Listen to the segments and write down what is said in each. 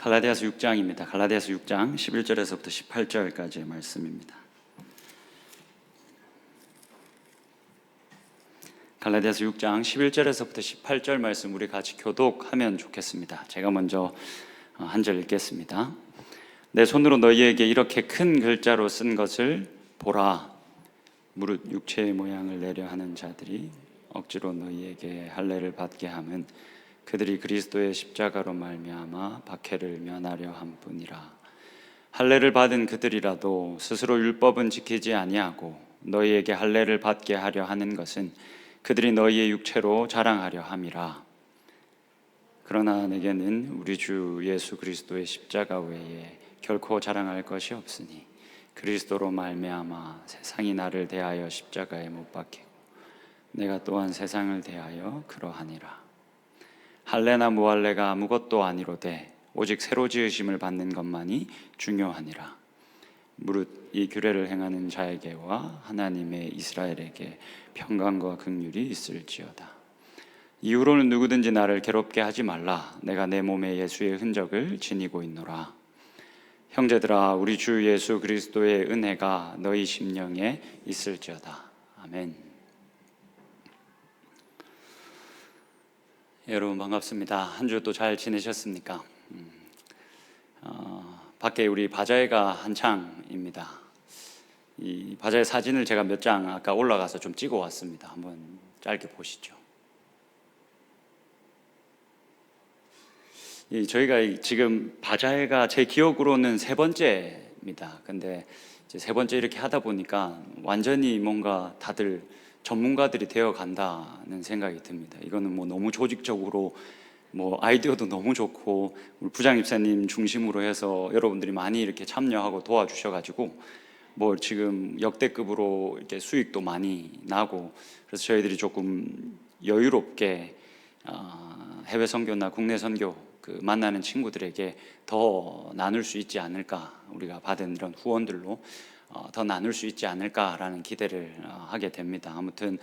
갈라디아서 6장입니다. 갈라디아서 6장 11절에서부터 18절까지의 말씀입니다. 갈라디아서 6장 11절에서부터 18절 말씀 우리 같이 교독하면 좋겠습니다. 제가 먼저 한 절 읽겠습니다. 내 손으로 너희에게 이렇게 큰 글자로 쓴 것을 보라. 무릇 육체의 모양을 내려 하는 자들이 억지로 너희에게 할례를 받게 함은 그들이 그리스도의 십자가로 말미암아 박해를 면하려 함뿐이라. 할례를 받은 그들이라도 스스로 율법은 지키지 아니하고 너희에게 할례를 받게 하려 하는 것은 그들이 너희의 육체로 자랑하려 함이라. 그러나 내게는 우리 주 예수 그리스도의 십자가 외에 결코 자랑할 것이 없으니 그리스도로 말미암아 세상이 나를 대하여 십자가에 못 박히고 내가 또한 세상을 대하여 그러하니라. 할례나 무할례가 아무것도 아니로되 오직 새로 지으심을 받는 것만이 중요하니라. 무릇 이 규례를 행하는 자에게와 하나님의 이스라엘에게 평강과 긍휼이 있을지어다. 이후로는 누구든지 나를 괴롭게 하지 말라. 내가 내 몸에 예수의 흔적을 지니고 있노라. 형제들아, 우리 주 예수 그리스도의 은혜가 너희 심령에 있을지어다. 아멘. 여러분 반갑습니다. 한 주 또 잘 지내셨습니까? 밖에 우리 바자회가 한창입니다. 이 바자회 사진을 제가 몇 장 아까 올라가서 좀 찍어 왔습니다. 한번 짧게 보시죠. 저희가 지금 바자회가 제 기억으로는 세 번째입니다. 근데 이제 세 번째 이렇게 하다 보니까 완전히 뭔가 다들 전문가들이 되어 간다는 생각이 듭니다. 이거는 뭐 너무 조직적으로 뭐 아이디어도 너무 좋고 우리 부장 입사님 중심으로 해서 여러분들이 많이 이렇게 참여하고 도와주셔가지고 뭐 지금 역대급으로 이렇게 수익도 많이 나고 그래서 저희들이 조금 여유롭게 해외 선교나 국내 선교 만나는 친구들에게 더 나눌 수 있지 않을까, 우리가 받은 이런 후원들로 더 나눌 수 있지 않을까라는 기대를 하게 됩니다. 아무튼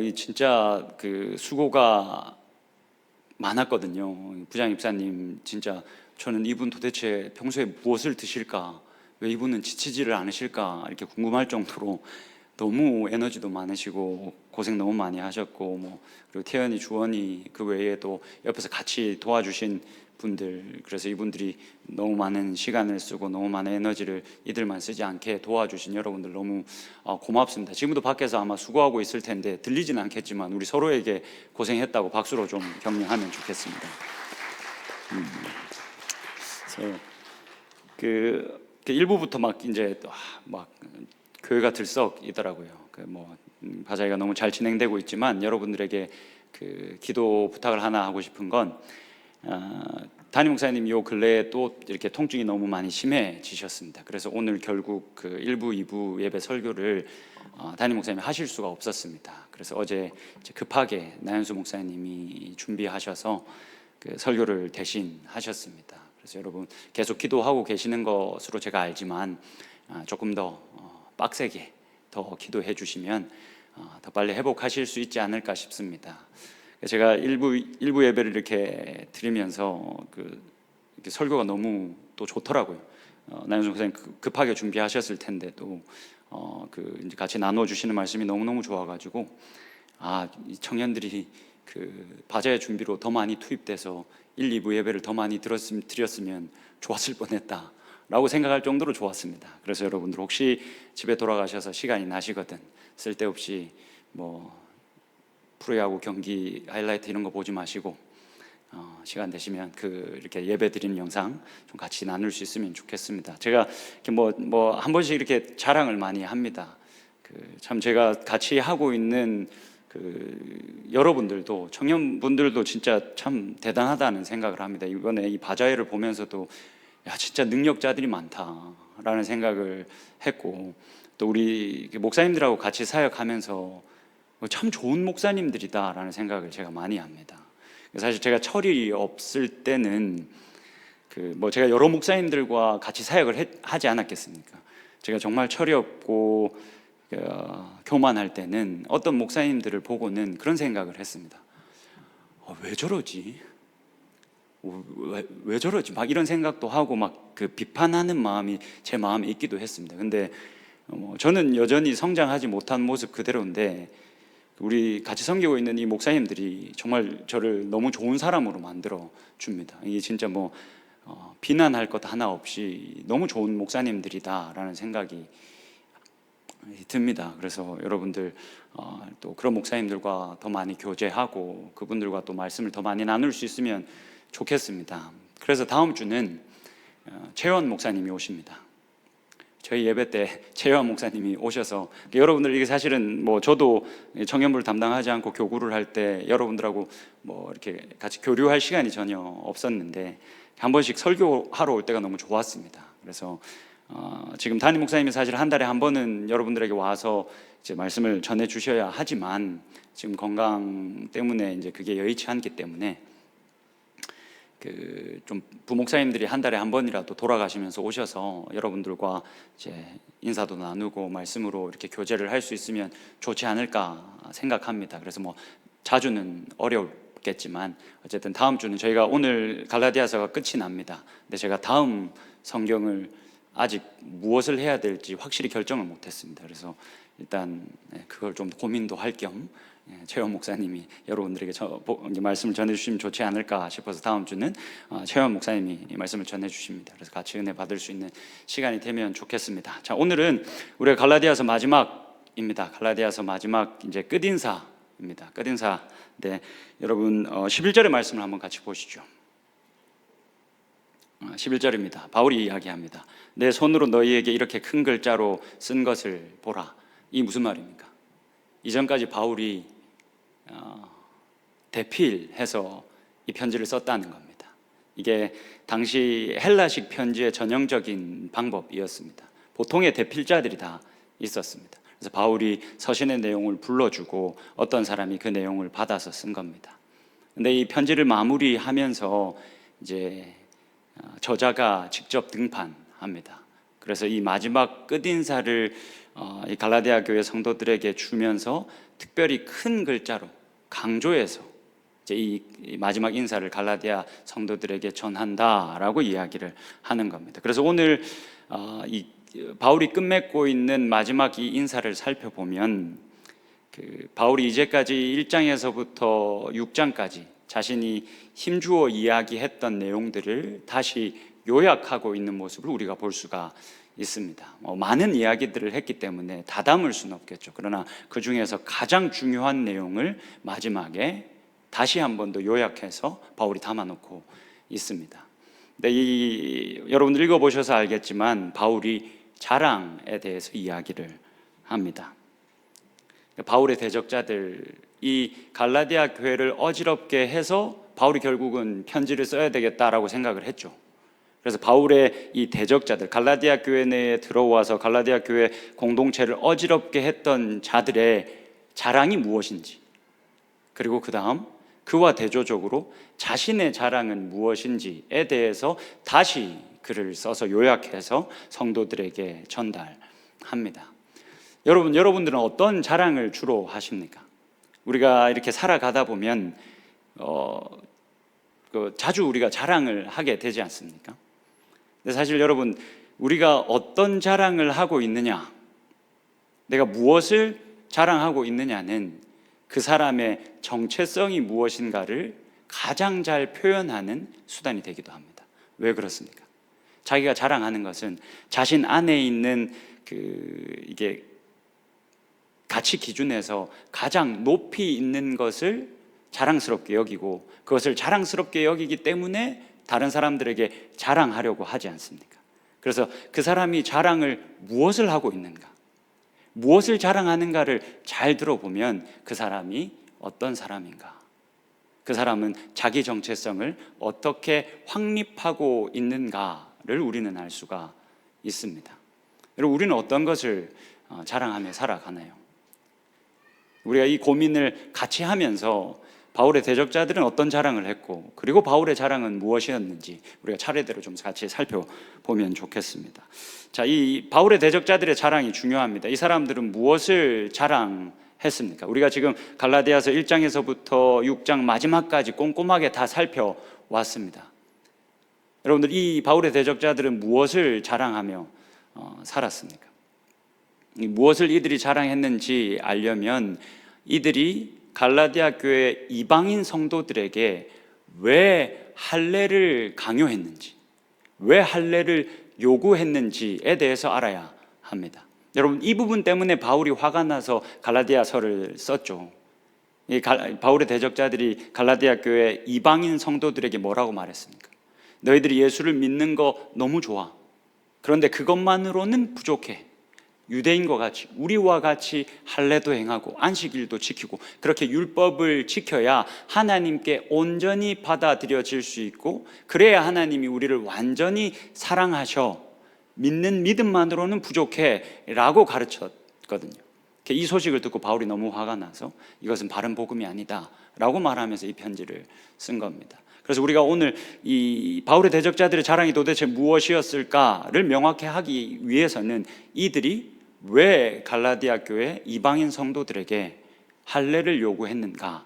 이 진짜 그 수고가 많았거든요. 부장 입사님 진짜 저는 이분 도대체 평소에 무엇을 드실까, 왜 이분은 지치지를 않으실까 이렇게 궁금할 정도로 너무 에너지도 많으시고 고생 너무 많이 하셨고 뭐 그리고 태연이, 주원이 그 외에도 옆에서 같이 도와주신 분들, 그래서 이분들이 너무 많은 시간을 쓰고 너무 많은 에너지를 이들만 쓰지 않게 도와주신 여러분들 너무 고맙습니다. 지금도 밖에서 아마 수고하고 있을 텐데 들리지는 않겠지만 우리 서로에게 고생했다고 박수로 좀 격려하면 좋겠습니다. 그 1부부터 막 이제 막 교회가 들썩이더라고요. 바자회가 너무 잘 진행되고 있지만 여러분들에게 그 기도 부탁을 하나 하고 싶은 건 담임 목사님 요 근래에 또 이렇게 통증이 너무 많이 심해지셨습니다. 그래서 오늘 결국 그 1부, 2부 예배 설교를 담임 목사님이 하실 수가 없었습니다. 그래서 어제 급하게 나연수 목사님이 준비하셔서 그 설교를 대신 하셨습니다. 그래서 여러분 계속 기도하고 계시는 것으로 제가 알지만 조금 더 빡세게 더 기도해 주시면 더 빨리 회복하실 수 있지 않을까 싶습니다. 제가 일부 예배를 이렇게 드리면서 이렇게 설교가 너무 또 좋더라고요. 나연수 목사님 급하게 준비하셨을 텐데 또 이제 같이 나눠 주시는 말씀이 너무너무 좋아가지고 이 청년들이 그 바자회 준비로 더 많이 투입돼서 1, 2부 예배를 더 많이 드렸으면 좋았을 뻔했다 라고 생각할 정도로 좋았습니다. 그래서 여러분들 혹시 집에 돌아가셔서 시간이 나시거든 쓸데없이 뭐 프로야구 경기 하이라이트 이런 거 보지 마시고 시간 되시면 이렇게 예배 드리는 영상 좀 같이 나눌 수 있으면 좋겠습니다. 제가 이렇게 뭐 한 번씩 이렇게 자랑을 많이 합니다. 참 제가 같이 하고 있는 여러분들도, 청년분들도 진짜 참 대단하다는 생각을 합니다. 이번에 이 바자회를 보면서도 진짜 능력자들이 많다라는 생각을 했고, 또 우리 목사님들하고 같이 사역하면서 참 좋은 목사님들이다라는 생각을 제가 많이 합니다. 사실 제가 철이 없을 때는 제가 여러 목사님들과 같이 사역을 하지 않았겠습니까? 제가 정말 철이 없고 교만할 때는 어떤 목사님들을 보고는 그런 생각을 했습니다. 왜 저러지? 왜 저러지? 막 이런 생각도 하고 막 그 비판하는 마음이 제 마음에 있기도 했습니다. 근데 저는 여전히 성장하지 못한 모습 그대로인데 우리 같이 섬기고 있는 이 목사님들이 정말 저를 너무 좋은 사람으로 만들어 줍니다. 이게 진짜 비난할 것 하나 없이 너무 좋은 목사님들이다라는 생각이 듭니다. 그래서 여러분들 또 그런 목사님들과 더 많이 교제하고 그분들과 또 말씀을 더 많이 나눌 수 있으면 좋겠습니다. 그래서 다음 주는 최원 목사님이 오십니다. 저희 예배 때 최원 목사님이 오셔서 여러분들 이게 사실은 저도 청년부를 담당하지 않고 교구를 할 때 여러분들하고 이렇게 같이 교류할 시간이 전혀 없었는데 한 번씩 설교하러 올 때가 너무 좋았습니다. 그래서 지금 담임 목사님이 사실 한 달에 한 번은 여러분들에게 와서 이제 말씀을 전해 주셔야 하지만 지금 건강 때문에 이제 그게 여의치 않기 때문에 좀 부목사님들이 한 달에 한 번이라도 돌아가시면서 오셔서 여러분들과 이제 인사도 나누고 말씀으로 이렇게 교제를 할 수 있으면 좋지 않을까 생각합니다. 그래서 자주는 어렵겠지만 어쨌든 다음 주는 저희가 오늘 갈라디아서가 끝이 납니다. 근데 제가 다음 성경을 아직 무엇을 해야 될지 확실히 결정을 못했습니다. 그래서 일단 그걸 좀 고민도 할 겸 최원 목사님이 여러분들에게 말씀을 전해주시면 좋지 않을까 싶어서 다음 주는 최원 목사님이 말씀을 전해주십니다. 그래서 같이 은혜 받을 수 있는 시간이 되면 좋겠습니다. 자, 오늘은 우리가 갈라디아서 마지막입니다. 갈라디아서 마지막 이제 끝인사입니다. 끝인사. 네, 여러분 11절의 말씀을 한번 같이 보시죠. 11절입니다. 바울이 이야기합니다. 내 손으로 너희에게 이렇게 큰 글자로 쓴 것을 보라. 이 무슨 말입니까? 이전까지 바울이 대필해서 이 편지를 썼다는 겁니다. 이게 당시 헬라식 편지의 전형적인 방법이었습니다. 보통의 대필자들이 다 있었습니다. 그래서 바울이 서신의 내용을 불러주고 어떤 사람이 그 내용을 받아서 쓴 겁니다. 근데 이 편지를 마무리하면서 이제 저자가 직접 등판합니다. 그래서 이 마지막 끝인사를 이 갈라디아 교회 성도들에게 주면서 특별히 큰 글자로 강조해서 이제 이 마지막 인사를 갈라디아 성도들에게 전한다라고 이야기를 하는 겁니다. 그래서 오늘 이 바울이 끝맺고 있는 마지막 이 인사를 살펴보면 바울이 이제까지 1장에서부터 6장까지 자신이 힘주어 이야기했던 내용들을 다시 요약하고 있는 모습을 우리가 볼 수가 있습니다. 많은 이야기들을 했기 때문에 다 담을 수는 없겠죠. 그러나 그 중에서 가장 중요한 내용을 마지막에 다시 한 번 더 요약해서 바울이 담아놓고 있습니다. 근데 여러분들 읽어보셔서 알겠지만 바울이 자랑에 대해서 이야기를 합니다. 바울의 대적자들, 이 갈라디아 교회를 어지럽게 해서 바울이 결국은 편지를 써야 되겠다라고 생각을 했죠. 그래서 바울의 이 대적자들, 갈라디아 교회 내에 들어와서 갈라디아 교회 공동체를 어지럽게 했던 자들의 자랑이 무엇인지, 그리고 그 다음 그와 대조적으로 자신의 자랑은 무엇인지에 대해서 다시 글을 써서 요약해서 성도들에게 전달합니다. 여러분들은 어떤 자랑을 주로 하십니까? 우리가 이렇게 살아가다 보면 자주 우리가 자랑을 하게 되지 않습니까? 근데 사실 여러분, 우리가 어떤 자랑을 하고 있느냐, 내가 무엇을 자랑하고 있느냐는 그 사람의 정체성이 무엇인가를 가장 잘 표현하는 수단이 되기도 합니다. 왜 그렇습니까? 자기가 자랑하는 것은 자신 안에 있는 이게 가치 기준에서 가장 높이 있는 것을 자랑스럽게 여기고 그것을 자랑스럽게 여기기 때문에 다른 사람들에게 자랑하려고 하지 않습니까? 그래서 그 사람이 자랑을 무엇을 하고 있는가, 무엇을 자랑하는가를 잘 들어보면 그 사람이 어떤 사람인가, 그 사람은 자기 정체성을 어떻게 확립하고 있는가를 우리는 알 수가 있습니다. 여러분, 우리는 어떤 것을 자랑하며 살아가나요? 우리가 이 고민을 같이 하면서 바울의 대적자들은 어떤 자랑을 했고, 그리고 바울의 자랑은 무엇이었는지 우리가 차례대로 좀 같이 살펴보면 좋겠습니다. 자, 이 바울의 대적자들의 자랑이 중요합니다. 이 사람들은 무엇을 자랑했습니까? 우리가 지금 갈라디아서 1장에서부터 6장 마지막까지 꼼꼼하게 다 살펴왔습니다. 여러분들, 이 바울의 대적자들은 무엇을 자랑하며 살았습니까? 무엇을 이들이 자랑했는지 알려면 이들이 갈라디아 교회 이방인 성도들에게 왜 할례를 강요했는지, 왜 할례를 요구했는지에 대해서 알아야 합니다. 여러분, 이 부분 때문에 바울이 화가 나서 갈라디아서를 썼죠. 바울의 대적자들이 갈라디아 교회 이방인 성도들에게 뭐라고 말했습니까? 너희들이 예수를 믿는 거 너무 좋아. 그런데 그것만으로는 부족해. 유대인과 같이, 우리와 같이 할례도 행하고 안식일도 지키고 그렇게 율법을 지켜야 하나님께 온전히 받아들여질 수 있고, 그래야 하나님이 우리를 완전히 사랑하셔. 믿는 믿음만으로는 부족해 라고 가르쳤거든요. 이 소식을 듣고 바울이 너무 화가 나서 이것은 바른 복음이 아니다 라고 말하면서 이 편지를 쓴 겁니다. 그래서 우리가 오늘 이 바울의 대적자들의 자랑이 도대체 무엇이었을까를 명확히 하기 위해서는 이들이 왜 갈라디아 교회 이방인 성도들에게 할례를 요구했는가를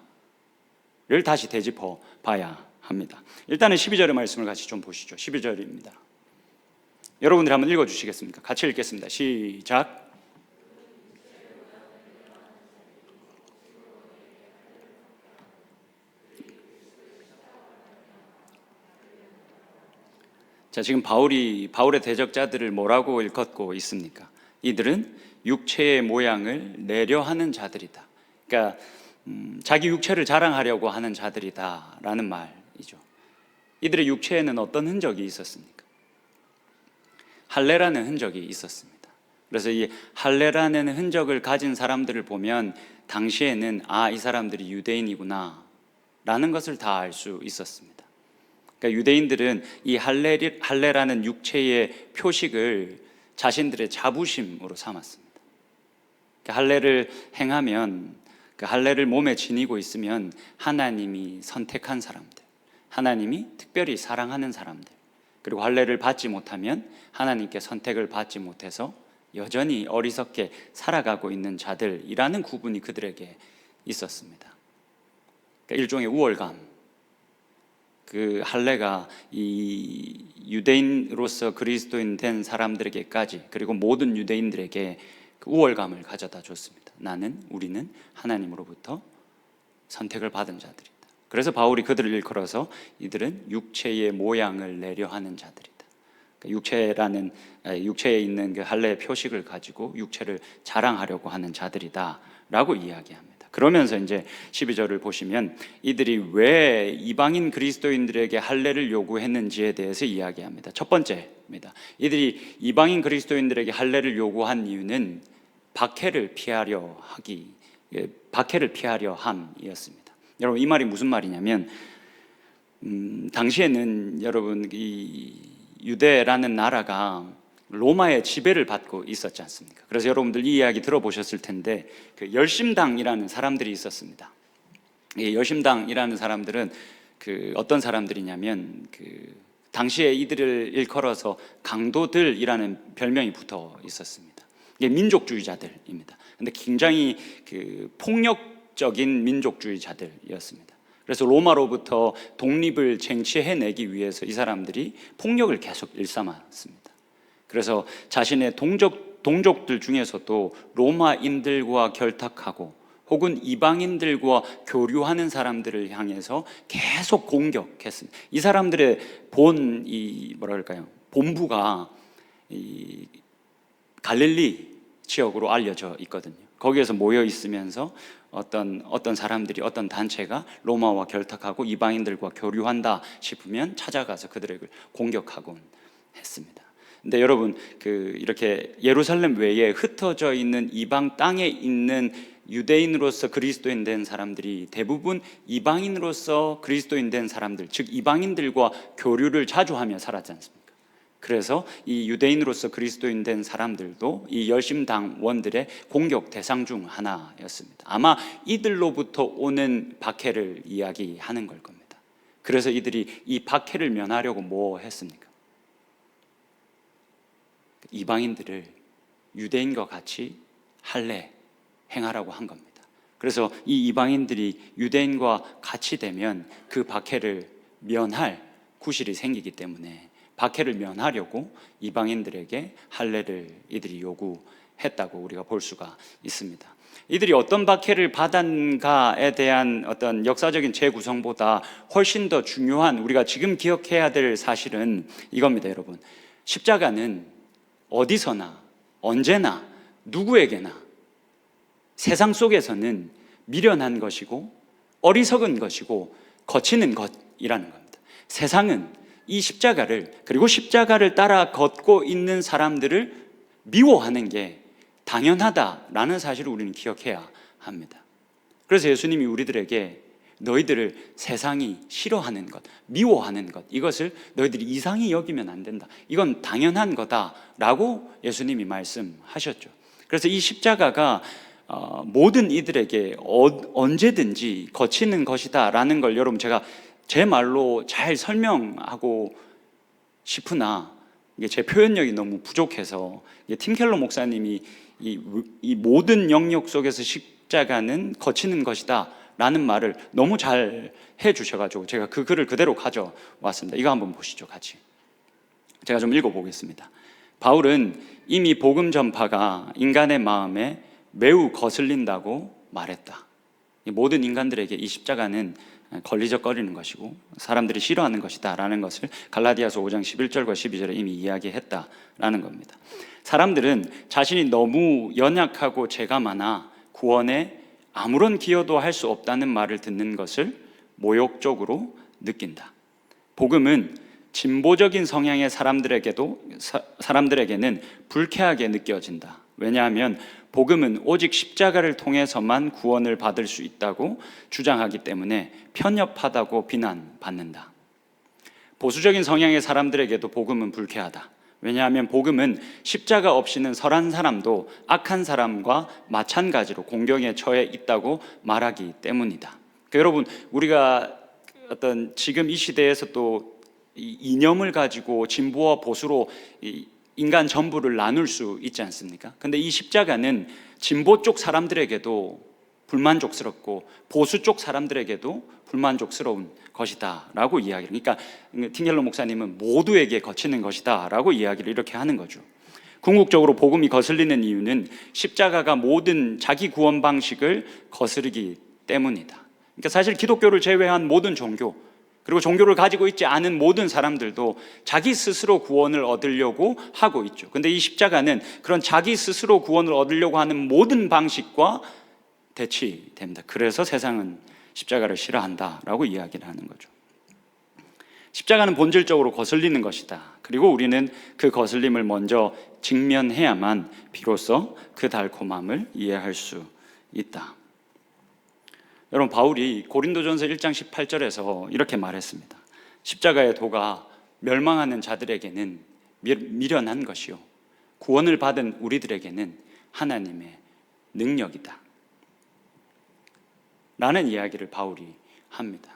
다시 되짚어 봐야 합니다. 일단은 12절의 말씀을 같이 좀 보시죠. 12절입니다. 여러분들이 한번 읽어주시겠습니까? 같이 읽겠습니다. 시작. 자, 지금 바울의 대적자들을 뭐라고 일컫고 있습니까? 이들은 육체의 모양을 내려하는 자들이다. 그러니까 자기 육체를 자랑하려고 하는 자들이다라는 말이죠. 이들의 육체에는 어떤 흔적이 있었습니까? 할례라는 흔적이 있었습니다. 그래서 이 할례라는 흔적을 가진 사람들을 보면 당시에는 이 사람들이 유대인이구나 라는 것을 다 알 수 있었습니다. 그러니까 유대인들은 이 할례라는 육체의 표식을 자신들의 자부심으로 삼았습니다. 할례를 행하면, 그 할례를 몸에 지니고 있으면 하나님이 선택한 사람들, 하나님이 특별히 사랑하는 사람들, 그리고 할례를 받지 못하면 하나님께 선택을 받지 못해서 여전히 어리석게 살아가고 있는 자들이라는 구분이 그들에게 있었습니다. 그러니까 일종의 우월감, 그 할례가 이 유대인으로서 그리스도인 된 사람들에게까지, 그리고 모든 유대인들에게 그 우월감을 가져다 줬습니다. 우리는 하나님으로부터 선택을 받은 자들이다. 그래서 바울이 그들을 일컬어서 이들은 육체의 모양을 내려하는 자들이다. 그러니까 육체에 있는 그 할례의 표식을 가지고 육체를 자랑하려고 하는 자들이다라고 이야기합니다. 그러면서 이제 12절을 보시면 이들이 왜 이방인 그리스도인들에게 할례를 요구했는지에 대해서 이야기합니다. 첫 번째입니다. 이들이 이방인 그리스도인들에게 할례를 요구한 이유는 박해를 피하려 함이었습니다. 여러분, 이 말이 무슨 말이냐면 당시에는 여러분, 이 유대라는 나라가 로마의 지배를 받고 있었지 않습니까? 그래서 여러분들 이 이야기 들어보셨을 텐데 그 열심당이라는 사람들이 있었습니다. 이 열심당이라는 사람들은 어떤 사람들이냐면 당시에 이들을 일컬어서 강도들이라는 별명이 붙어 있었습니다. 이게 민족주의자들입니다. 근데 굉장히 폭력적인 민족주의자들이었습니다. 그래서 로마로부터 독립을 쟁취해내기 위해서 이 사람들이 폭력을 계속 일삼았습니다. 그래서 자신의 동족들 중에서도 로마인들과 결탁하고 혹은 이방인들과 교류하는 사람들을 향해서 계속 공격했습니다. 이 사람들의 본부가 이 갈릴리 지역으로 알려져 있거든요. 거기에서 모여 있으면서 어떤 사람들이, 어떤 단체가 로마와 결탁하고 이방인들과 교류한다 싶으면 찾아가서 그들을 공격하곤 했습니다. 근데 여러분, 이렇게 예루살렘 외에 흩어져 있는 이방 땅에 있는 유대인으로서 그리스도인 된 사람들이 대부분 이방인으로서 그리스도인 된 사람들, 즉 이방인들과 교류를 자주 하며 살았지 않습니까? 그래서 이 유대인으로서 그리스도인 된 사람들도 이 열심당원들의 공격 대상 중 하나였습니다. 아마 이들로부터 오는 박해를 이야기하는 걸 겁니다. 그래서 이들이 이 박해를 면하려고 뭐 했습니까? 이방인들을 유대인과 같이 할례 행하라고 한 겁니다. 그래서 이 이방인들이 유대인과 같이 되면 그 박해를 면할 구실이 생기기 때문에 박해를 면하려고 이방인들에게 할례를 이들이 요구했다고 우리가 볼 수가 있습니다. 이들이 어떤 박해를 받았는가에 대한 어떤 역사적인 재구성보다 훨씬 더 중요한, 우리가 지금 기억해야 될 사실은 이겁니다, 여러분. 십자가는 어디서나 언제나 누구에게나 세상 속에서는 미련한 것이고 어리석은 것이고 거치는 것이라는 겁니다. 세상은 이 십자가를, 그리고 십자가를 따라 걷고 있는 사람들을 미워하는 게 당연하다라는 사실을 우리는 기억해야 합니다. 그래서 예수님이 우리들에게 너희들을 세상이 싫어하는 것, 미워하는 것, 이것을 너희들이 이상히 여기면 안 된다, 이건 당연한 거다라고 예수님이 말씀하셨죠. 그래서 이 십자가가 모든 이들에게 언제든지 거치는 것이다 라는 걸 여러분, 제가 제 말로 잘 설명하고 싶으나 이게 제 표현력이 너무 부족해서, 팀 켈러 목사님이 이 모든 영역 속에서 십자가는 거치는 것이다 라는 말을 너무 잘 해주셔가지고 제가 그 글을 그대로 가져왔습니다. 이거 한번 보시죠, 같이. 제가 좀 읽어보겠습니다. 바울은 이미 복음 전파가 인간의 마음에 매우 거슬린다고 말했다. 모든 인간들에게 이 십자가는 걸리적거리는 것이고 사람들이 싫어하는 것이다 라는 것을 갈라디아서 5장 11절과 12절에 이미 이야기했다라는 겁니다. 사람들은 자신이 너무 연약하고 죄가 많아 구원에 아무런 기여도 할 수 없다는 말을 듣는 것을 모욕적으로 느낀다. 복음은 진보적인 성향의 사람들에게는 불쾌하게 느껴진다. 왜냐하면 복음은 오직 십자가를 통해서만 구원을 받을 수 있다고 주장하기 때문에 편협하다고 비난받는다. 보수적인 성향의 사람들에게도 복음은 불쾌하다. 왜냐하면 복음은 십자가 없이는 선한 사람도 악한 사람과 마찬가지로 공경에 처해 있다고 말하기 때문이다. 그러니까 여러분, 우리가 어떤 지금 이 시대에서 또 이 이념을 가지고 진보와 보수로 인간 전부를 나눌 수 있지 않습니까? 근데 이 십자가는 진보 쪽 사람들에게도 불만족스럽고 보수 쪽 사람들에게도 불만족스러운 것이다 라고 이야기를, 그러니까 팅켈러 목사님은 모두에게 거치는 것이다 라고 이야기를 이렇게 하는 거죠. 궁극적으로 복음이 거슬리는 이유는 십자가가 모든 자기 구원 방식을 거스르기 때문이다. 그러니까 사실 기독교를 제외한 모든 종교, 그리고 종교를 가지고 있지 않은 모든 사람들도 자기 스스로 구원을 얻으려고 하고 있죠. 근데 이 십자가는 그런 자기 스스로 구원을 얻으려고 하는 모든 방식과 대치됩니다. 그래서 세상은 십자가를 싫어한다라고 이야기를 하는 거죠. 십자가는 본질적으로 거슬리는 것이다. 그리고 우리는 그 거슬림을 먼저 직면해야만 비로소 그 달콤함을 이해할 수 있다. 여러분, 바울이 고린도전서 1장 18절에서 이렇게 말했습니다. 십자가의 도가 멸망하는 자들에게는 미련한 것이요 구원을 받은 우리들에게는 하나님의 능력이다 라는 이야기를 바울이 합니다.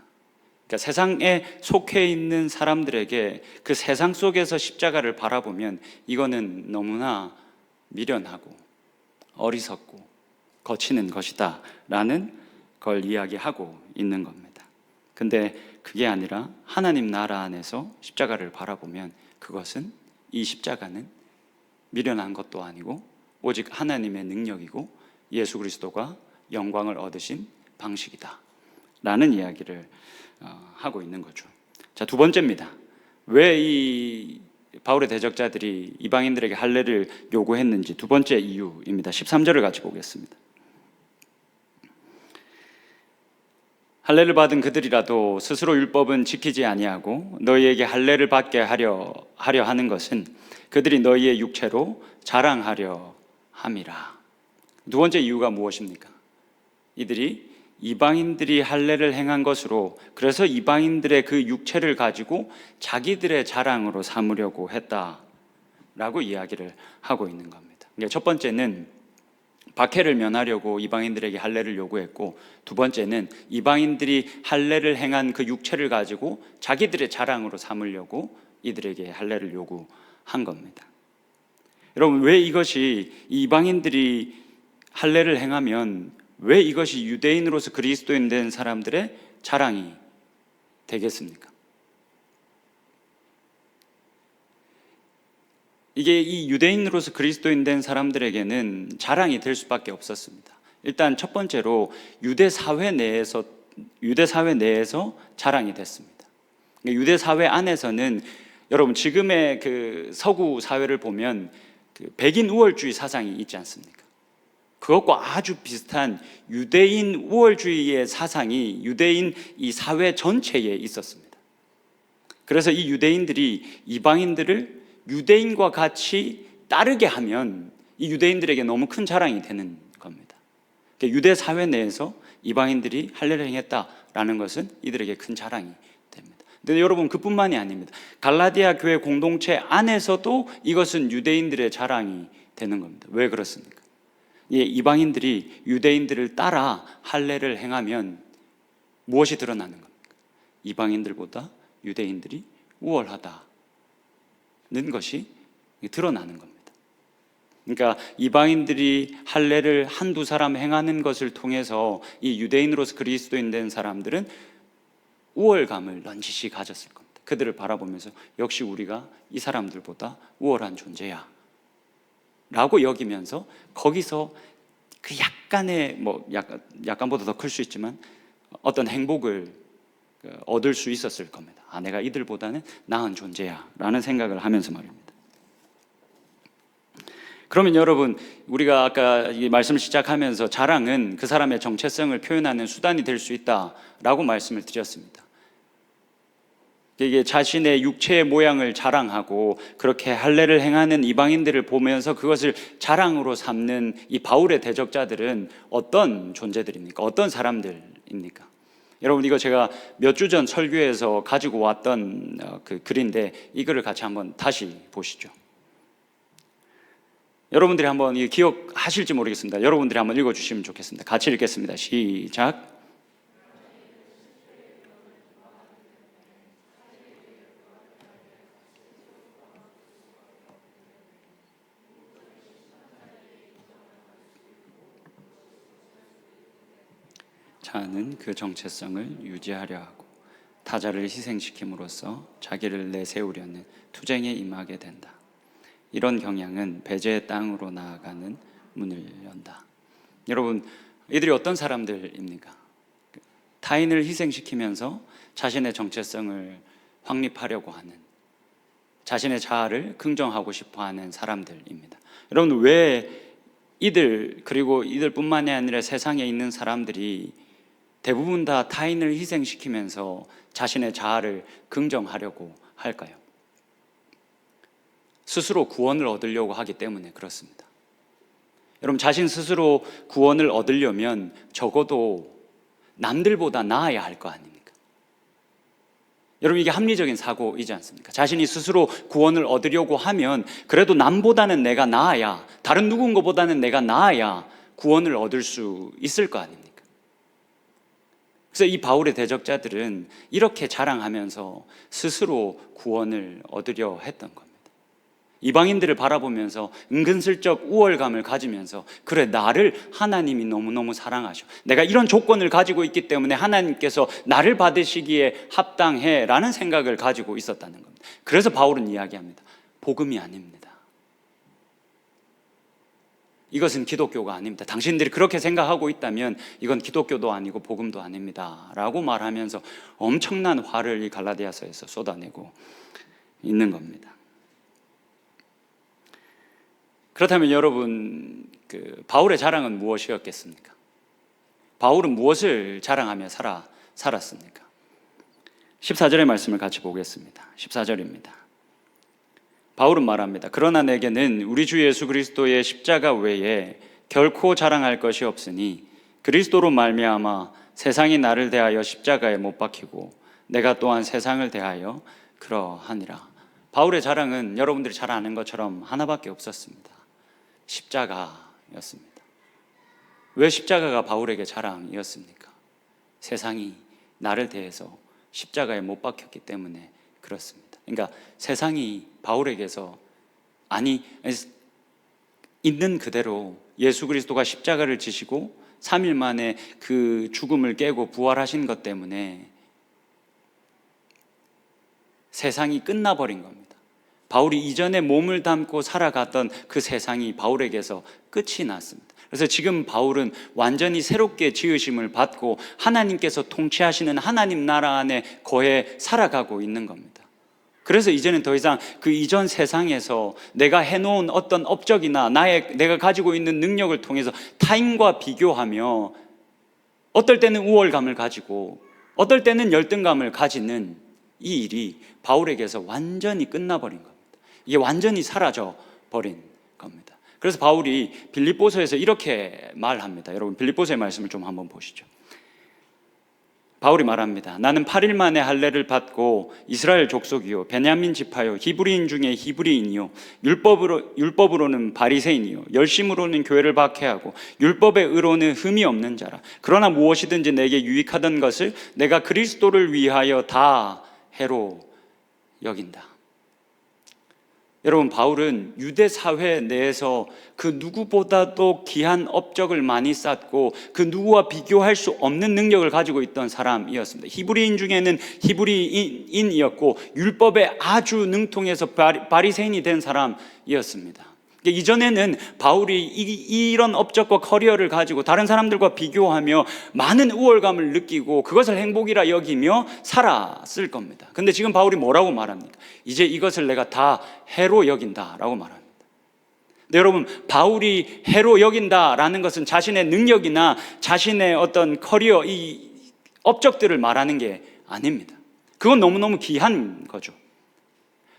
그러니까 세상에 속해 있는 사람들에게 그 세상 속에서 십자가를 바라보면 이거는 너무나 미련하고 어리석고 거치는 것이다 라는 걸 이야기하고 있는 겁니다. 근데 그게 아니라 하나님 나라 안에서 십자가를 바라보면 그것은, 이 십자가는 미련한 것도 아니고 오직 하나님의 능력이고 예수 그리스도가 영광을 얻으신 방식이다 라는 이야기를 하고 있는 거죠. 자, 두 번째입니다. 왜 이 바울의 대적자들이 이방인들에게 할례를 요구했는지 두 번째 이유입니다. 13절을 같이 보겠습니다. 할례를 받은 그들이라도 스스로 율법은 지키지 아니하고 너희에게 할례를 받게 하려 하는 것은 그들이 너희의 육체로 자랑하려 함이라. 두 번째 이유가 무엇입니까? 이들이 이방인들이 할례를 행한 것으로, 그래서 이방인들의 그 육체를 가지고 자기들의 자랑으로 삼으려고 했다라고 이야기를 하고 있는 겁니다. 그러니까 첫 번째는 박해를 면하려고 이방인들에게 할례를 요구했고, 두 번째는 이방인들이 할례를 행한 그 육체를 가지고 자기들의 자랑으로 삼으려고 이들에게 할례를 요구한 겁니다. 여러분, 왜 이것이, 이방인들이 할례를 행하면 왜 이것이 유대인으로서 그리스도인 된 사람들의 자랑이 되겠습니까? 이게 이 유대인으로서 그리스도인 된 사람들에게는 자랑이 될 수밖에 없었습니다. 일단 첫 번째로 유대 사회 내에서 자랑이 됐습니다. 유대 사회 안에서는 여러분 지금의 그 서구 사회를 보면 그 백인 우월주의 사상이 있지 않습니까? 그것과 아주 비슷한 유대인 우월주의의 사상이 유대인 이 사회 전체에 있었습니다. 그래서 이 유대인들이 이방인들을 유대인과 같이 따르게 하면 이 유대인들에게 너무 큰 자랑이 되는 겁니다. 유대 사회 내에서 이방인들이 할례를 행했다라는 것은 이들에게 큰 자랑이 됩니다. 근데 여러분 그뿐만이 아닙니다. 갈라디아 교회 공동체 안에서도 이것은 유대인들의 자랑이 되는 겁니다. 왜 그렇습니까? 이방인들이 유대인들을 따라 할례를 행하면 무엇이 드러나는 겁니까? 이방인들보다 유대인들이 우월하다는 것이 드러나는 겁니다. 그러니까 이방인들이 할례를 한두 사람 행하는 것을 통해서 이 유대인으로서 그리스도인 된 사람들은 우월감을 넌지시 가졌을 겁니다. 그들을 바라보면서 역시 우리가 이 사람들보다 우월한 존재야 라고 여기면서 거기서 그 약간의 약간보다 더 클 수 있지만 어떤 행복을 얻을 수 있었을 겁니다. 내가 이들보다는 나은 존재야 라는 생각을 하면서 말입니다. 그러면 여러분, 우리가 아까 이 말씀을 시작하면서 자랑은 그 사람의 정체성을 표현하는 수단이 될 수 있다라고 말씀을 드렸습니다. 이게 자신의 육체의 모양을 자랑하고 그렇게 할례를 행하는 이방인들을 보면서 그것을 자랑으로 삼는 이 바울의 대적자들은 어떤 존재들입니까? 어떤 사람들입니까? 여러분, 이거 제가 몇 주 전 설교에서 가지고 왔던 그 글인데 이거를 같이 한번 다시 보시죠. 여러분들이 한번 기억하실지 모르겠습니다. 여러분들이 한번 읽어주시면 좋겠습니다. 같이 읽겠습니다. 시작. 자는 그 정체성을 유지하려 하고 타자를 희생시킴으로써 자기를 내세우려는 투쟁에 임하게 된다. 이런 경향은 배제의 땅으로 나아가는 문을 연다. 여러분, 이들이 어떤 사람들입니까? 타인을 희생시키면서 자신의 정체성을 확립하려고 하는, 자신의 자아를 긍정하고 싶어하는 사람들입니다. 여러분, 왜 그리고 이들뿐만이 아니라 세상에 있는 사람들이 대부분 다 타인을 희생시키면서 자신의 자아를 긍정하려고 할까요? 스스로 구원을 얻으려고 하기 때문에 그렇습니다. 여러분, 자신 스스로 구원을 얻으려면 적어도 남들보다 나아야 할 거 아닙니까? 여러분, 이게 합리적인 사고이지 않습니까? 자신이 스스로 구원을 얻으려고 하면 그래도 남보다는 내가 나아야, 다른 누군가보다는 내가 나아야 구원을 얻을 수 있을 거 아닙니까? 그래서 이 바울의 대적자들은 이렇게 자랑하면서 스스로 구원을 얻으려 했던 겁니다. 이방인들을 바라보면서 은근슬쩍 우월감을 가지면서 그래, 나를 하나님이 너무너무 사랑하셔, 내가 이런 조건을 가지고 있기 때문에 하나님께서 나를 받으시기에 합당해 라는 생각을 가지고 있었다는 겁니다. 그래서 바울은 이야기합니다. 복음이 아닙니다. 이것은 기독교가 아닙니다. 당신들이 그렇게 생각하고 있다면 이건 기독교도 아니고 복음도 아닙니다 라고 말하면서 엄청난 화를 이 갈라디아서에서 쏟아내고 있는 겁니다. 그렇다면 여러분, 바울의 자랑은 무엇이었겠습니까? 바울은 무엇을 자랑하며 살았습니까? 14절의 말씀을 같이 보겠습니다. 14절입니다. 바울은 말합니다. 그러나 내게는 우리 주 예수 그리스도의 십자가 외에 결코 자랑할 것이 없으니 그리스도로 말미암아 세상이 나를 대하여 십자가에 못 박히고 내가 또한 세상을 대하여 그러하니라. 바울의 자랑은 여러분들이 잘 아는 것처럼 하나밖에 없었습니다. 십자가였습니다. 왜 십자가가 바울에게 자랑이었습니까? 세상이 나를 대해서 십자가에 못 박혔기 때문에 그렇습니다. 그러니까 세상이 바울에게서 있는 그대로 예수 그리스도가 십자가를 지시고 3일 만에 그 죽음을 깨고 부활하신 것 때문에 세상이 끝나버린 겁니다. 바울이 이전에 몸을 담고 살아갔던 그 세상이 바울에게서 끝이 났습니다. 그래서 지금 바울은 완전히 새롭게 지으심을 받고 하나님께서 통치하시는 하나님 나라 안에 거해 살아가고 있는 겁니다. 그래서 이제는 더 이상 그 이전 세상에서 내가 해놓은 어떤 업적이나 내가 가지고 있는 능력을 통해서 타인과 비교하며 어떨 때는 우월감을 가지고 어떨 때는 열등감을 가지는 이 일이 바울에게서 완전히 끝나버린 겁니다. 이게 완전히 사라져 버린 겁니다. 그래서 바울이 빌립보서에서 이렇게 말합니다. 여러분 빌립보서의 말씀을 좀 한번 보시죠. 바울이 말합니다. 나는 8일 만에 할례를 받고 이스라엘 족속이요 베냐민 지파요 히브리인 중에 히브리인이요 율법으로는 바리새인이요 열심으로는 교회를 박해하고 율법의 의로는 흠이 없는 자라. 그러나 무엇이든지 내게 유익하던 것을 내가 그리스도를 위하여 다 해로 여긴다. 여러분 바울은 유대 사회 내에서 그 누구보다도 귀한 업적을 많이 쌓고 그 누구와 비교할 수 없는 능력을 가지고 있던 사람이었습니다. 히브리인 중에는 히브리인이었고 율법에 아주 능통해서 바리새인이 된 사람이었습니다. 이전에는 바울이 이런 업적과 커리어를 가지고 다른 사람들과 비교하며 많은 우월감을 느끼고 그것을 행복이라 여기며 살았을 겁니다. 근데 지금 바울이 뭐라고 말합니까? 이제 이것을 내가 다 해로 여긴다라고 말합니다. 근데 여러분 바울이 해로 여긴다라는 것은 자신의 능력이나 자신의 어떤 커리어 이 업적들을 말하는 게 아닙니다. 그건 너무너무 귀한 거죠.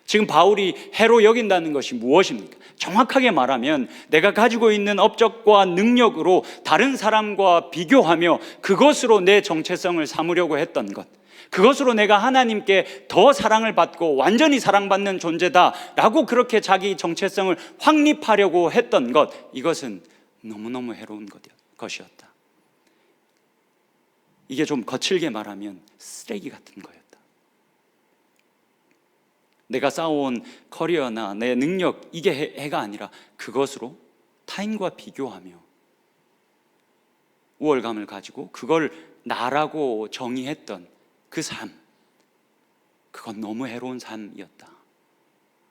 지금 바울이 해로 여긴다는 것이 무엇입니까? 정확하게 말하면 내가 가지고 있는 업적과 능력으로 다른 사람과 비교하며 그것으로 내 정체성을 삼으려고 했던 것, 그것으로 내가 하나님께 더 사랑을 받고 완전히 사랑받는 존재다라고 그렇게 자기 정체성을 확립하려고 했던 것, 이것은 너무너무 해로운 것이었다. 이게 좀 거칠게 말하면 쓰레기 같은 거였다. 내가 쌓아온 커리어나 내 능력 이게 해가 아니라 그것으로 타인과 비교하며 우월감을 가지고 그걸 나라고 정의했던 그 삶, 그건 너무 해로운 삶이었다.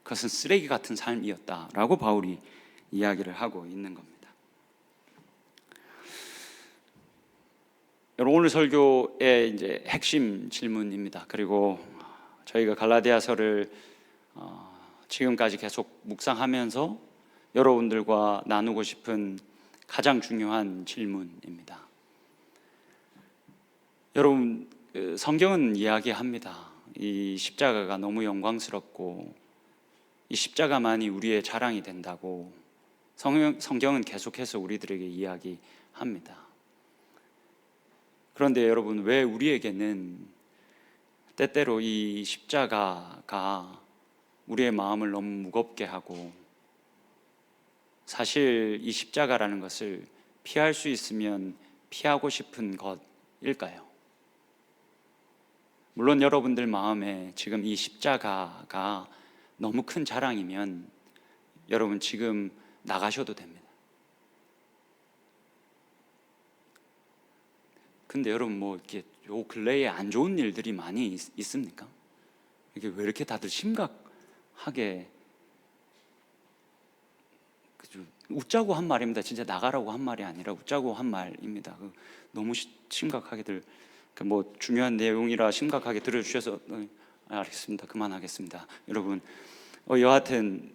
그것은 쓰레기 같은 삶이었다라고 바울이 이야기를 하고 있는 겁니다. 여러분 오늘 설교의 이제 핵심 질문입니다. 그리고 저희가 갈라디아서를 지금까지 계속 묵상하면서 여러분들과 나누고 싶은 가장 중요한 질문입니다. 여러분 성경은 이야기합니다. 이 십자가가 너무 영광스럽고 이 십자가만이 우리의 자랑이 된다고 성경은 계속해서 우리들에게 이야기합니다. 그런데 여러분 왜 우리에게는 때때로 이 십자가가 우리의 마음을 너무 무겁게 하고 사실 이 십자가라는 것을 피할 수 있으면 피하고 싶은 것일까요? 물론 여러분들 마음에 지금 이 십자가가 너무 큰 자랑이면 여러분 지금 나가셔도 됩니다. 근데 여러분 뭐 이렇게 요 근래에 안 좋은 일들이 많이 있습니까? 이게 왜 이렇게 다들 심각하게 웃자고 한 말입니다. 진짜 나가라고 한 말이 아니라 웃자고 한 말입니다. 너무 심각하게들 뭐 중요한 내용이라 심각하게 들어주셔서 알겠습니다. 그만하겠습니다. 여러분 여하튼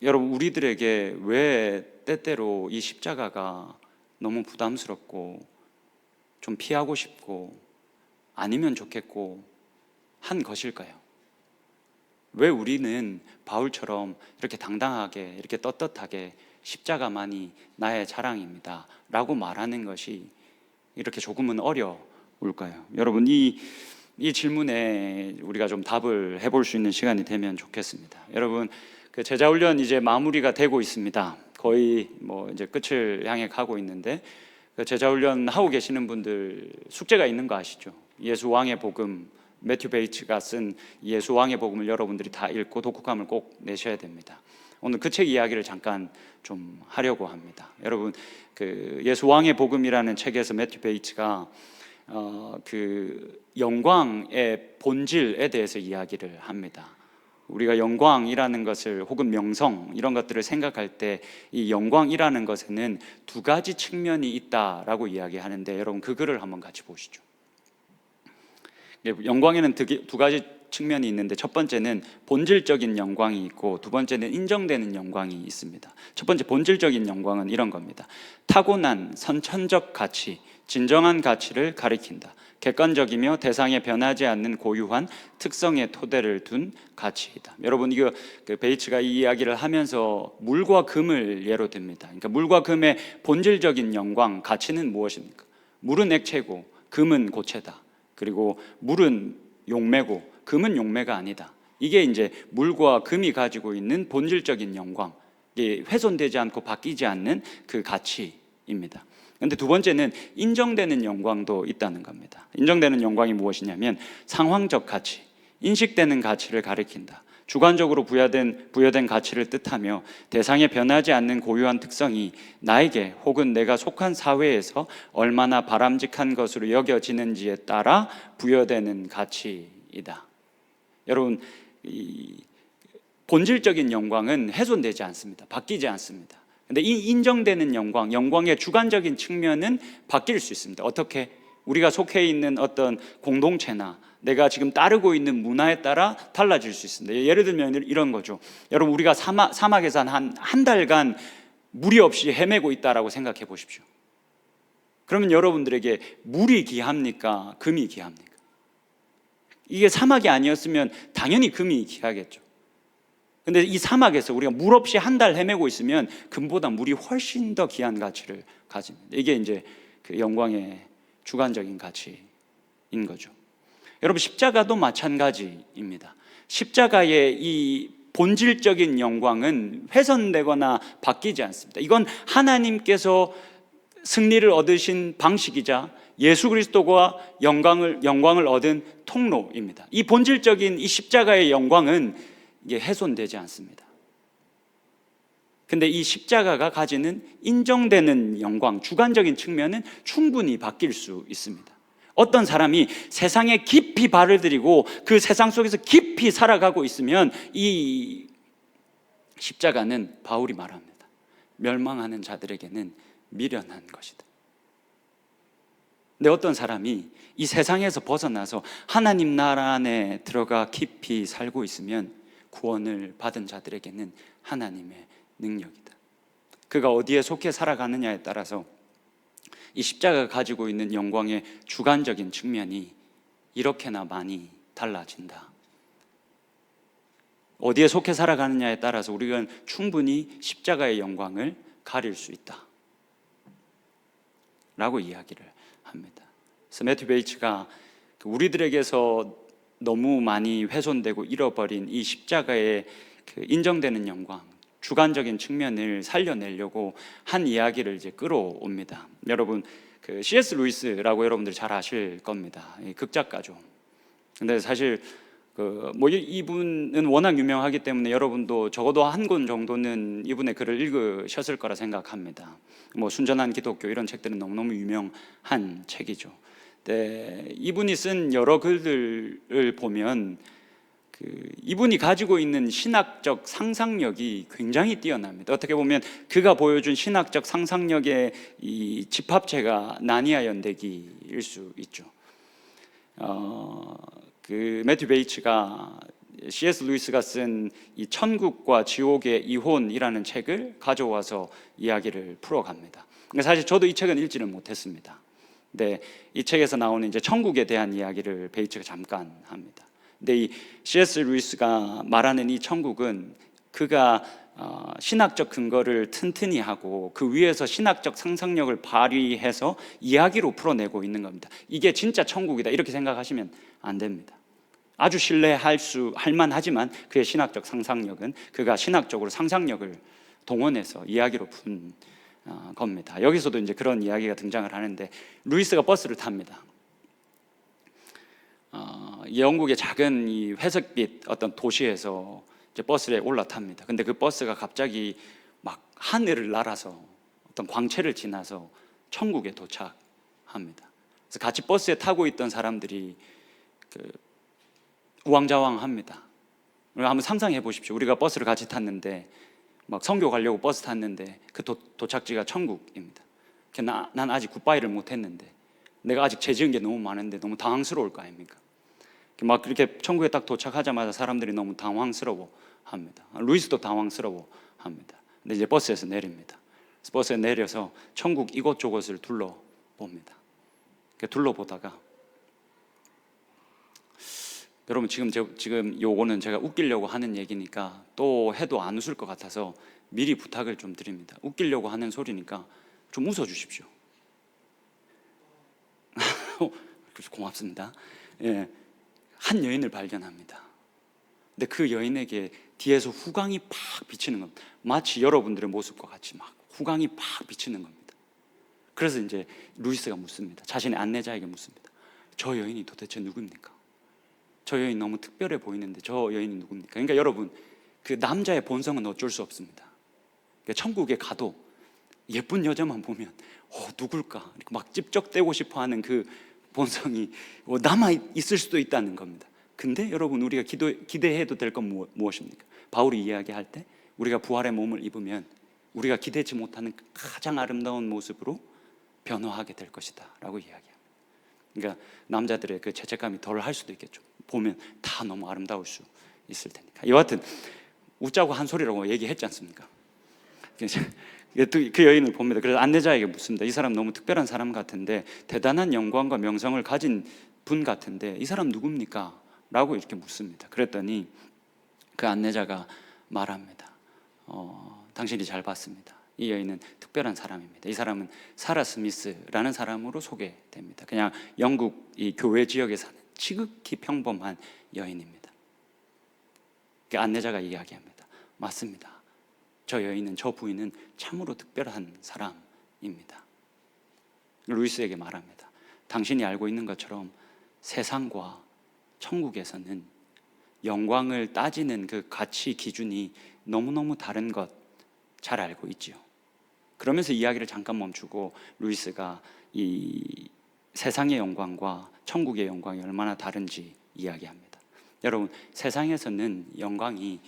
여러분 우리들에게 왜 때때로 이 십자가가 너무 부담스럽고 좀 피하고 싶고 아니면 좋겠고 한 것일까요? 왜 우리는 바울처럼 이렇게 당당하게 이렇게 떳떳하게 십자가만이 나의 자랑입니다 라고 말하는 것이 이렇게 조금은 어려울까요? 여러분 이 질문에 우리가 좀 답을 해볼 수 있는 시간이 되면 좋겠습니다. 여러분 그 제자훈련 이제 마무리가 되고 있습니다. 거의 뭐 이제 끝을 향해 가고 있는데 그 제자훈련 하고 계시는 분들 숙제가 있는 거 아시죠? 예수 왕의 복음, 매튜 베이츠가 쓴 예수 왕의 복음을 여러분들이 다 읽고 독후감을 꼭 내셔야 됩니다. 오늘 그 책 이야기를 잠깐 좀 하려고 합니다. 여러분 그 예수 왕의 복음이라는 책에서 매튜 베이츠가 그 영광의 본질에 대해서 이야기를 합니다. 우리가 영광이라는 것을 혹은 명성 이런 것들을 생각할 때 이 영광이라는 것에는 두 가지 측면이 있다라고 이야기하는데, 여러분 그 글을 한번 같이 보시죠. 영광에는 두 가지 측면이 있는데, 첫 번째는 본질적인 영광이 있고 두 번째는 인정되는 영광이 있습니다. 첫 번째 본질적인 영광은 이런 겁니다. 타고난 선천적 가치, 진정한 가치를 가리킨다. 객관적이며 대상에 변하지 않는 고유한 특성의 토대를 둔 가치이다. 여러분, 이거 베이츠가 이 이야기를 하면서 물과 금을 예로 듭니다. 그러니까 물과 금의 본질적인 영광, 가치는 무엇입니까? 물은 액체고 금은 고체다. 그리고 물은 용매고 금은 용매가 아니다. 이게 이제 물과 금이 가지고 있는 본질적인 영광, 이게 훼손되지 않고 바뀌지 않는 그 가치입니다. 그런데 두 번째는 인정되는 영광도 있다는 겁니다. 인정되는 영광이 무엇이냐면 상황적 가치, 인식되는 가치를 가리킨다. 주관적으로 부여된 가치를 뜻하며 대상에 변하지 않는 고유한 특성이 나에게 혹은 내가 속한 사회에서 얼마나 바람직한 것으로 여겨지는지에 따라 부여되는 가치이다. 여러분, 이 본질적인 영광은 훼손되지 않습니다. 바뀌지 않습니다. 근데 이 인정되는 영광, 영광의 주관적인 측면은 바뀔 수 있습니다. 어떻게? 우리가 속해 있는 어떤 공동체나 내가 지금 따르고 있는 문화에 따라 달라질 수 있습니다. 예를 들면 이런 거죠. 여러분, 우리가 사막에서 한 달간 물이 없이 헤매고 있다라고 생각해 보십시오. 그러면 여러분들에게 물이 귀합니까? 금이 귀합니까? 이게 사막이 아니었으면 당연히 금이 귀하겠죠. 근데 이 사막에서 우리가 물 없이 한 달 헤매고 있으면 금보다 물이 훨씬 더 귀한 가치를 가집니다. 이게 이제 그 영광의 주관적인 가치인 거죠. 여러분, 십자가도 마찬가지입니다. 십자가의 이 본질적인 영광은 훼손되거나 바뀌지 않습니다. 이건 하나님께서 승리를 얻으신 방식이자 예수 그리스도가 영광을 얻은 통로입니다. 이 본질적인 이 십자가의 영광은 이게 훼손되지 않습니다. 근데 이 십자가가 가지는 인정되는 영광, 주관적인 측면은 충분히 바뀔 수 있습니다. 어떤 사람이 세상에 깊이 발을 들이고 그 세상 속에서 깊이 살아가고 있으면 이 십자가는 바울이 말합니다. 멸망하는 자들에게는 미련한 것이다. 근데 어떤 사람이 이 세상에서 벗어나서 하나님 나라 안에 들어가 깊이 살고 있으면 구원을 받은 자들에게는 하나님의 능력이다. 그가 어디에 속해 살아가느냐에 따라서 이 십자가가 가지고 있는 영광의 주관적인 측면이 이렇게나 많이 달라진다. 어디에 속해 살아가느냐에 따라서 우리가 충분히 십자가의 영광을 가릴 수 있다 라고 이야기를 합니다. 그래서 매튜 베이츠가 우리들에게서 너무 많이 훼손되고 잃어버린 이 십자가의 그 인정되는 영광, 주관적인 측면을 살려내려고 한 이야기를 이제 끌어옵니다. 여러분, 그 C.S. 루이스라고 여러분들 잘 아실 겁니다. 극작가죠. 근데 사실 이분은 워낙 유명하기 때문에 여러분도 적어도 한 권 정도는 이분의 글을 읽으셨을 거라 생각합니다. 순전한 기독교 이런 책들은 너무너무 유명한 책이죠. 네, 이분이 쓴 여러 글들을 보면 이분이 가지고 있는 신학적 상상력이 굉장히 뛰어납니다. 어떻게 보면 그가 보여준 신학적 상상력의 이 집합체가 나니아 연대기일 수 있죠. 매튜 베이츠가 C.S. 루이스가 쓴 이 천국과 지옥의 이혼이라는 책을 가져와서 이야기를 풀어갑니다. 사실 저도 이 책은 읽지는 못했습니다. 근데 이 책에서 나오는 이제 천국에 대한 이야기를 베이츠가 잠깐 합니다. 근데 이 C.S. 루이스가 말하는 이 천국은 그가 신학적 근거를 튼튼히 하고 그 위에서 신학적 상상력을 발휘해서 이야기로 풀어내고 있는 겁니다. 이게 진짜 천국이다 이렇게 생각하시면 안 됩니다. 아주 신뢰할 만하지만 그의 신학적 상상력은 그가 신학적으로 상상력을 동원해서 이야기로 푼 겁니다. 여기서도 이제 그런 이야기가 등장을 하는데, 루이스가 버스를 탑니다. 영국의 작은 이 회색빛 어떤 도시에서 이제 버스에 올라탑니다. 근데 그 버스가 갑자기 막 하늘을 날아서 어떤 광채를 지나서 천국에 도착합니다. 그래서 같이 버스에 타고 있던 사람들이 우왕좌왕합니다. 한번 상상해 보십시오. 우리가 버스를 같이 탔는데 막 선교 가려고 버스 탔는데 그 도착지가 천국입니다. 난 아직 굿바이를 못 했는데 내가 아직 죄 지은 게 너무 많은데 너무 당황스러울 거 아닙니까? 막 그렇게 천국에 딱 도착하자마자 사람들이 너무 당황스러워 합니다. 루이스도 당황스러워 합니다. 근데 이제 버스에서 내립니다. 버스에 내려서 천국 이곳저곳을 둘러봅니다. 둘러보다가 여러분 지금 요거는 제가 웃기려고 하는 얘기니까 또 해도 안 웃을 것 같아서 미리 부탁을 좀 드립니다. 웃기려고 하는 소리니까 좀 웃어 주십시오. 고맙습니다. 예, 한 여인을 발견합니다. 근데 그 여인에게 뒤에서 후광이 팍 비치는 겁니다. 마치 여러분들의 모습과 같이 막 후광이 팍 비치는 겁니다. 그래서 이제 루이스가 묻습니다. 자신의 안내자에게 묻습니다. 저 여인이 도대체 누굽니까? 저 여인 너무 특별해 보이는데 저 여인이 누굽니까? 그러니까 여러분, 그 남자의 본성은 어쩔 수 없습니다. 그러니까 천국에 가도 예쁜 여자만 보면 누굴까? 이렇게 막 찝쩍대고 싶어하는 그 본성이 남아 있을 수도 있다는 겁니다. 근데 여러분, 우리가 기대해도 될 건 무엇입니까? 바울이 이야기할 때 우리가 부활의 몸을 입으면 우리가 기대치 못하는 가장 아름다운 모습으로 변화하게 될 것이다 라고 이야기합니다. 그러니까 남자들의 그 죄책감이 덜 할 수도 있겠죠. 보면 다 너무 아름다울 수 있을 테니까. 여하튼 웃자고 한 소리라고 얘기했지 않습니까? 그 여인을 봅니다. 그래서 안내자에게 묻습니다. 이 사람 너무 특별한 사람 같은데, 대단한 영광과 명성을 가진 분 같은데 이 사람 누굽니까? 라고 이렇게 묻습니다. 그랬더니 그 안내자가 말합니다. 당신이 잘 봤습니다. 이 여인은 특별한 사람입니다. 이 사람은 사라 스미스라는 사람으로 소개됩니다. 그냥 영국 이 교회 지역에 사는 지극히 평범한 여인입니다. 그 안내자가 이야기합니다. 맞습니다. 저 부인은 참으로 특별한 사람입니다. 루이스에게 말합니다. 당신이 알고 있는 것처럼 세상과 천국에서는 영광을 따지는 그 가치 기준이 너무너무 다른 것 잘 알고 있지요. 그러면서 이야기를 잠깐 멈추고 루이스가 이 세상의 영광과 천국의 영광이 얼마나 다른지 이야기합니다. 여러분, 세상에서는 영광이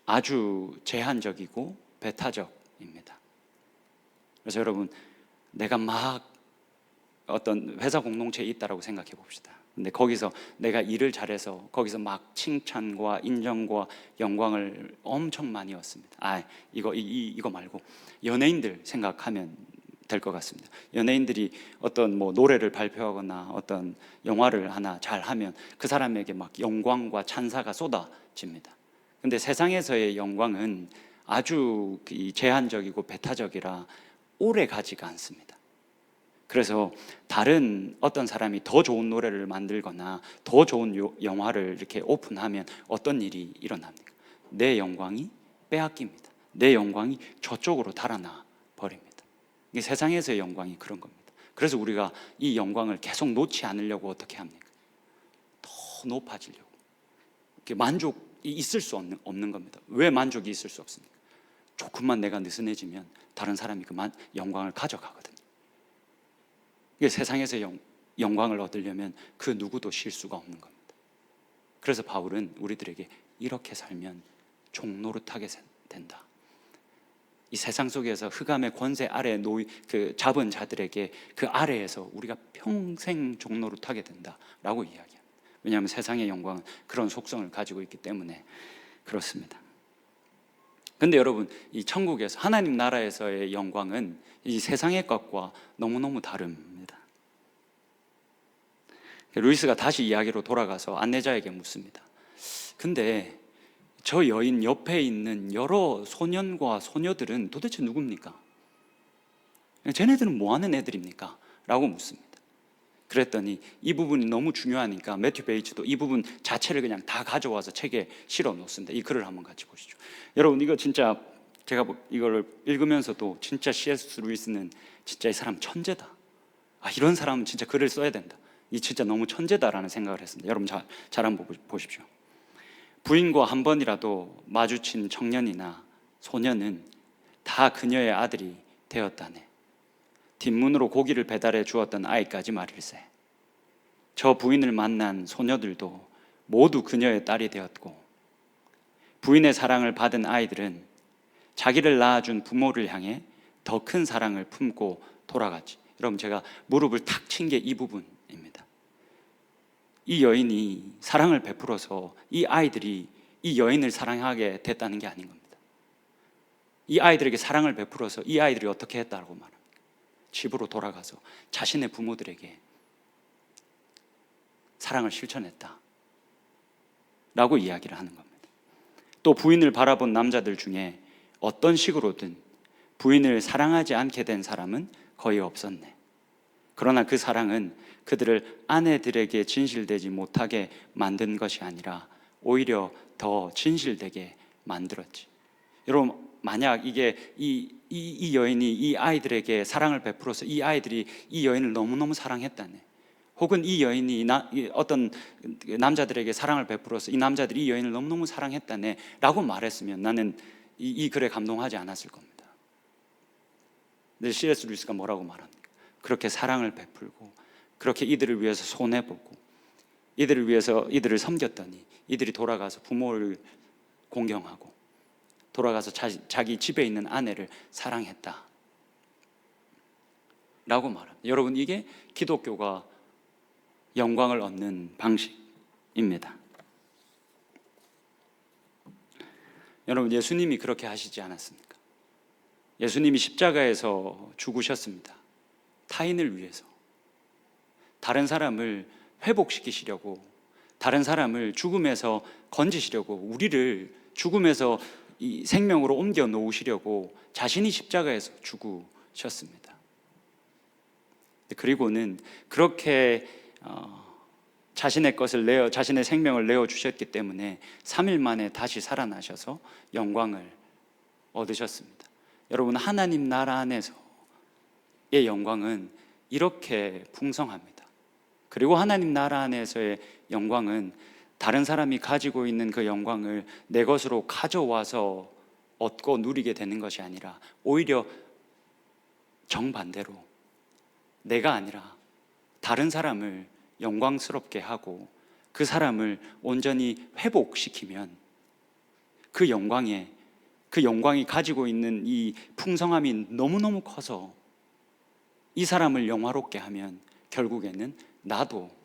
아주 제한적이고 배타적입니다. 그래서 여러분, 내가 막 어떤 회사 공동체에 있다라고 생각해 봅시다. 근데 거기서 내가 일을 잘해서 거기서 막 칭찬과 인정과 영광을 엄청 많이 얻습니다. 이거 말고 연예인들 생각하면 될 것 같습니다. 연예인들이 어떤 노래를 발표하거나 어떤 영화를 하나 잘하면 그 사람에게 막 영광과 찬사가 쏟아집니다. 근데 세상에서의 영광은 아주 제한적이고 배타적이라 오래 가지가 않습니다. 그래서 다른 어떤 사람이 더 좋은 노래를 만들거나 더 좋은 영화를 이렇게 오픈하면 어떤 일이 일어납니까? 내 영광이 빼앗깁니다. 내 영광이 저쪽으로 달아나 버립니다. 이게 세상에서의 영광이 그런 겁니다. 그래서 우리가 이 영광을 계속 놓지 않으려고 어떻게 합니까? 더 높아지려고. 만족이 있을 수 없는 겁니다. 왜 만족이 있을 수 없습니까? 조금만 내가 느슨해지면 다른 사람이 그 영광을 가져가거든요. 이게 세상에서 영광을 얻으려면 그 누구도 쉴 수가 없는 겁니다. 그래서 바울은 우리들에게 이렇게 살면 종노릇하게 된다. 이 세상 속에서 흑암의 권세 아래 잡은 자들에게 그 아래에서 우리가 평생 종노릇하게 된다라고 이야기합니다. 왜냐하면 세상의 영광은 그런 속성을 가지고 있기 때문에 그렇습니다. 근데 여러분, 이 천국에서 하나님 나라에서의 영광은 이 세상의 것과 너무너무 다릅니다. 루이스가 다시 이야기로 돌아가서 안내자에게 묻습니다. 근데 저 여인 옆에 있는 여러 소년과 소녀들은 도대체 누굽니까? 쟤네들은 뭐 하는 애들입니까? 라고 묻습니다. 그랬더니 이 부분이 너무 중요하니까 매튜 베이츠도 이 부분 자체를 그냥 다 가져와서 책에 실어 놓습니다. 이 글을 한번 같이 보시죠. 여러분, 이거 진짜 제가 이걸 읽으면서도 진짜 C.S. 루이스는 진짜 이 사람 천재다. 이런 사람은 진짜 글을 써야 된다. 이 진짜 너무 천재다라는 생각을 했습니다. 여러분 잘 한번 보십시오. 부인과 한 번이라도 마주친 청년이나 소년은 다 그녀의 아들이 되었다네. 뒷문으로 고기를 배달해 주었던 아이까지 말일세. 저 부인을 만난 소녀들도 모두 그녀의 딸이 되었고 부인의 사랑을 받은 아이들은 자기를 낳아준 부모를 향해 더 큰 사랑을 품고 돌아갔지. 여러분, 제가 무릎을 탁 친 게 이 부분입니다. 이 여인이 사랑을 베풀어서 이 아이들이 이 여인을 사랑하게 됐다는 게 아닌 겁니다. 이 아이들에게 사랑을 베풀어서 이 아이들이 어떻게 했다고 말합니까? 집으로 돌아가서 자신의 부모들에게 사랑을 실천했다 라고 이야기를 하는 겁니다. 또 부인을 바라본 남자들 중에 어떤 식으로든 부인을 사랑하지 않게 된 사람은 거의 없었네. 그러나 그 사랑은 그들을 아내들에게 진실되지 못하게 만든 것이 아니라 오히려 더 진실되게 만들었지. 여러분, 만약 이게 이 여인이 이 아이들에게 사랑을 베풀어서 이 아이들이 이 여인을 너무너무 사랑했다네, 혹은 이 여인이 어떤 남자들에게 사랑을 베풀어서 이 남자들이 이 여인을 너무너무 사랑했다네 라고 말했으면 나는 이 글에 감동하지 않았을 겁니다. 근데 C.S. 루이스가 뭐라고 말합니까? 그렇게 사랑을 베풀고 그렇게 이들을 위해서 손해보고 이들을 위해서 이들을 섬겼더니 이들이 돌아가서 부모를 공경하고 돌아가서 자기 집에 있는 아내를 사랑했다 라고 말합니다. 여러분, 이게 기독교가 영광을 얻는 방식입니다. 여러분, 예수님이 그렇게 하시지 않았습니까? 예수님이 십자가에서 죽으셨습니다. 타인을 위해서, 다른 사람을 회복시키시려고, 다른 사람을 죽음에서 건지시려고, 우리를 죽음에서 이 생명으로 옮겨 놓으시려고 자신이 십자가에서 죽으셨습니다. 그리고는 그렇게 자신의 것을 자신의 생명을 내어 주셨기 때문에 3일 만에 다시 살아나셔서 영광을 얻으셨습니다. 여러분, 하나님 나라 안에서의 영광은 이렇게 풍성합니다. 그리고 하나님 나라 안에서의 영광은 다른 사람이 가지고 있는 그 영광을 내 것으로 가져와서 얻고 누리게 되는 것이 아니라 오히려 정반대로 내가 아니라 다른 사람을 영광스럽게 하고 그 사람을 온전히 회복시키면 그 영광이 가지고 있는 이 풍성함이 너무너무 커서 이 사람을 영화롭게 하면 결국에는 나도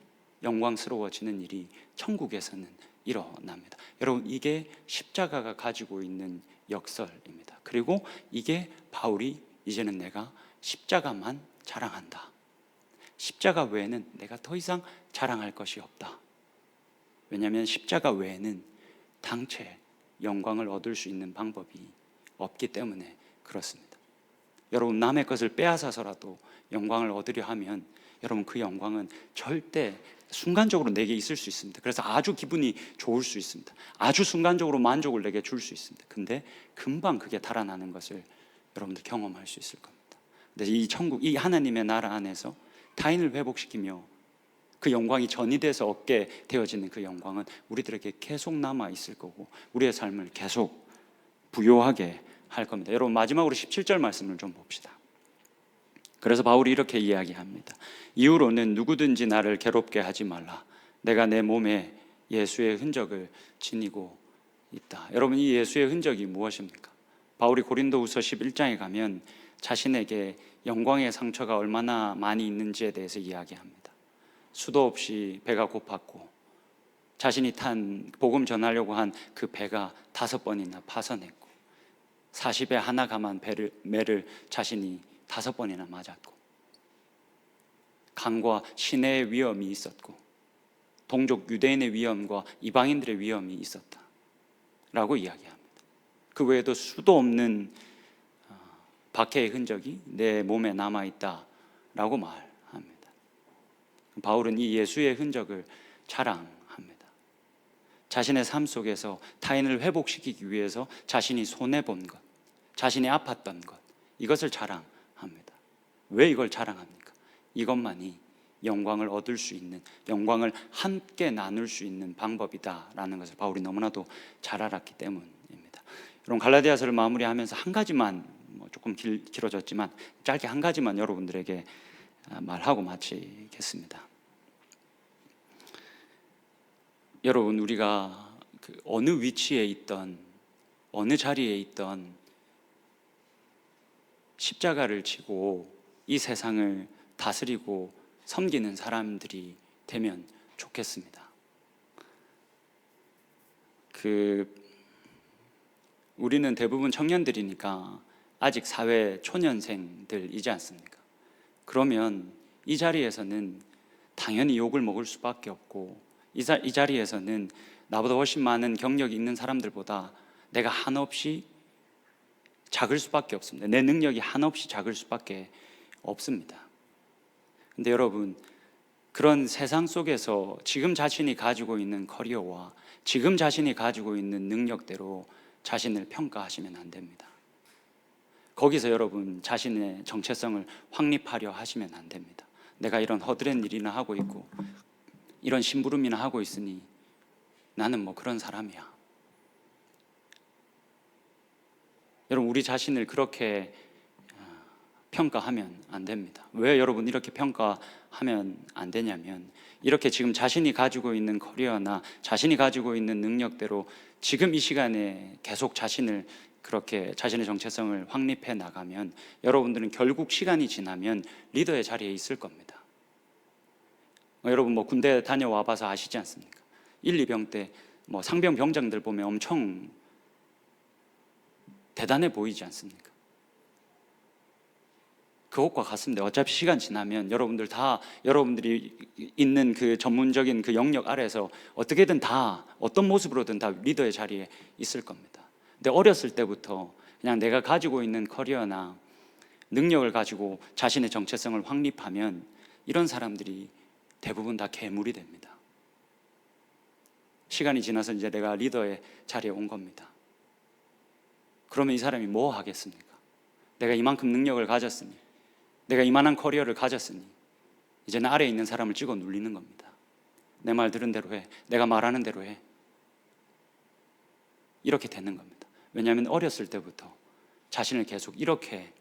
영광스러워지는 일이 천국에서는 일어납니다. 여러분, 이게 십자가가 가지고 있는 역설입니다. 그리고 이게 바울이 이제는 내가 십자가만 자랑한다, 십자가 외에는 내가 더 이상 자랑할 것이 없다. 왜냐하면 십자가 외에는 당최 영광을 얻을 수 있는 방법이 없기 때문에 그렇습니다. 여러분, 남의 것을 빼앗아서라도 영광을 얻으려 하면 여러분, 그 영광은 절대 순간적으로 내게 있을 수 있습니다. 그래서 아주 기분이 좋을 수 있습니다. 아주 순간적으로 만족을 내게 줄 수 있습니다. 근데 금방 그게 달아나는 것을 여러분들 경험할 수 있을 겁니다. 근데 이 천국, 이 하나님의 나라 안에서 타인을 회복시키며 그 영광이 전이돼서 얻게 되어지는 그 영광은 우리들에게 계속 남아 있을 거고 우리의 삶을 계속 부요하게 할 겁니다. 여러분, 마지막으로 17절 말씀을 좀 봅시다. 그래서 바울이 이렇게 이야기합니다. 이후로는 누구든지 나를 괴롭게 하지 말라. 내가 내 몸에 예수의 흔적을 지니고 있다. 여러분, 이 예수의 흔적이 무엇입니까? 바울이 고린도후서 11장에 가면 자신에게 영광의 상처가 얼마나 많이 있는지에 대해서 이야기합니다. 수도 없이 배가 고팠고 자신이 탄 복음 전하려고 한 그 배가 5번이나 파선했고 40에 하나 감한 매를 자신이 5번이나 맞았고 강과 시내의 위험이 있었고 동족 유대인의 위험과 이방인들의 위험이 있었다 라고 이야기합니다. 그 외에도 수도 없는 박해의 흔적이 내 몸에 남아있다 라고 말합니다. 바울은 이 예수의 흔적을 자랑합니다. 자신의 삶 속에서 타인을 회복시키기 위해서 자신이 손해본 것, 자신이 아팠던 것, 이것을 자랑합니다. 왜 이걸 자랑합니까? 이것만이 영광을 얻을 수 있는, 영광을 함께 나눌 수 있는 방법이다라는 것을 바울이 너무나도 잘 알았기 때문입니다. 여러분, 갈라디아서를 마무리하면서 한 가지만, 조금 길어졌지만 짧게 한 가지만 여러분들에게 말하고 마치겠습니다. 여러분, 우리가 그 어느 위치에 있던 어느 자리에 있던 십자가를 지고 이 세상을 다스리고 섬기는 사람들이 되면 좋겠습니다. 우리는 대부분 청년들이니까 아직 사회 초년생들이지 않습니까? 그러면 이 자리에서는 당연히 욕을 먹을 수밖에 없고, 이 자리에서는 나보다 훨씬 많은 경력이 있는 사람들보다 내가 한없이 작을 수밖에 없습니다. 내 능력이 한없이 작을 수밖에 없습니다. 근데 여러분, 그런 세상 속에서 지금 자신이 가지고 있는 커리어와 지금 자신이 가지고 있는 능력대로 자신을 평가하시면 안 됩니다. 거기서 여러분 자신의 정체성을 확립하려 하시면 안 됩니다. 내가 이런 허드렛 일이나 하고 있고 이런 심부름이나 하고 있으니 나는 뭐 그런 사람이야. 여러분, 우리 자신을 그렇게 평가하면 안 됩니다. 왜 여러분 이렇게 평가하면 안 되냐면, 이렇게 지금 자신이 가지고 있는 커리어나 자신이 가지고 있는 능력대로 지금 이 시간에 계속 자신을 그렇게 자신의 정체성을 확립해 나가면 여러분들은 결국 시간이 지나면 리더의 자리에 있을 겁니다. 여러분 뭐 군대 다녀와 봐서 아시지 않습니까? 1, 2병 때 뭐 상병 병장들 보면 엄청 대단해 보이지 않습니까? 그것과 같습니다. 어차피 시간 지나면 여러분들 다 여러분들이 있는 그 전문적인 그 영역 아래에서 어떻게든 다 어떤 모습으로든 다 리더의 자리에 있을 겁니다. 근데 어렸을 때부터 그냥 내가 가지고 있는 커리어나 능력을 가지고 자신의 정체성을 확립하면 이런 사람들이 대부분 다 괴물이 됩니다. 시간이 지나서 이제 내가 리더의 자리에 온 겁니다. 그러면 이 사람이 뭐 하겠습니까? 내가 이만큼 능력을 가졌으니, 내가 이만한 커리어를 가졌으니 이제는 아래에 있는 사람을 찍어 눌리는 겁니다. 내 말 들은 대로 해, 내가 말하는 대로 해, 이렇게 되는 겁니다. 왜냐하면 어렸을 때부터 자신을 계속 이렇게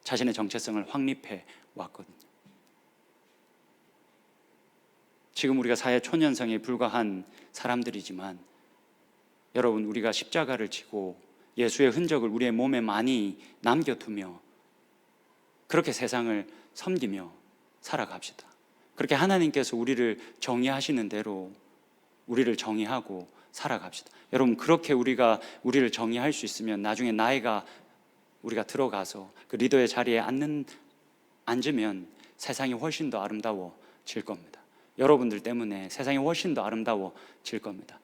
자신의 정체성을 확립해 왔거든요. 지금 우리가 사회 초년생에 불과한 사람들이지만 여러분, 우리가 십자가를 지고 예수의 흔적을 우리의 몸에 많이 남겨두며 그렇게 세상을 섬기며 살아갑시다. 그렇게 하나님께서 우리를 정의하시는 대로 우리를 정의하고 살아갑시다. 여러분, 그렇게 우리가 우리를 정의할 수 있으면 나중에 나이가 우리가 들어가서 그 리더의 자리에 앉으면 세상이 훨씬 더 아름다워질 겁니다. 여러분들 때문에 세상이 훨씬 더 아름다워질 겁니다.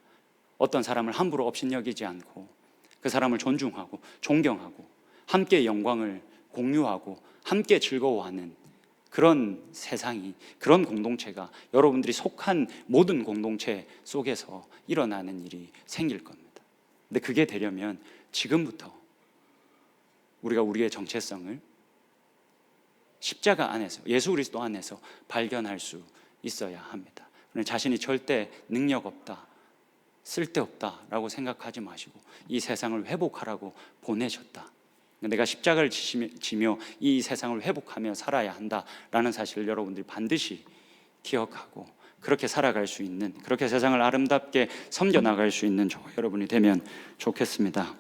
어떤 사람을 함부로 업신여기지 않고 그 사람을 존중하고 존경하고 함께 영광을 공유하고 함께 즐거워하는 그런 세상이, 그런 공동체가 여러분들이 속한 모든 공동체 속에서 일어나는 일이 생길 겁니다. 근데 그게 되려면 지금부터 우리가 우리의 정체성을 십자가 안에서, 예수 그리스도 안에서 발견할 수 있어야 합니다. 자신이 절대 능력 없다, 쓸데없다라고 생각하지 마시고 이 세상을 회복하라고 보내셨다, 내가 십자가를 지며 이 세상을 회복하며 살아야 한다라는 사실을 여러분들이 반드시 기억하고 그렇게 살아갈 수 있는, 그렇게 세상을 아름답게 섬겨나갈 수 있는 저와 여러분이 되면 좋겠습니다.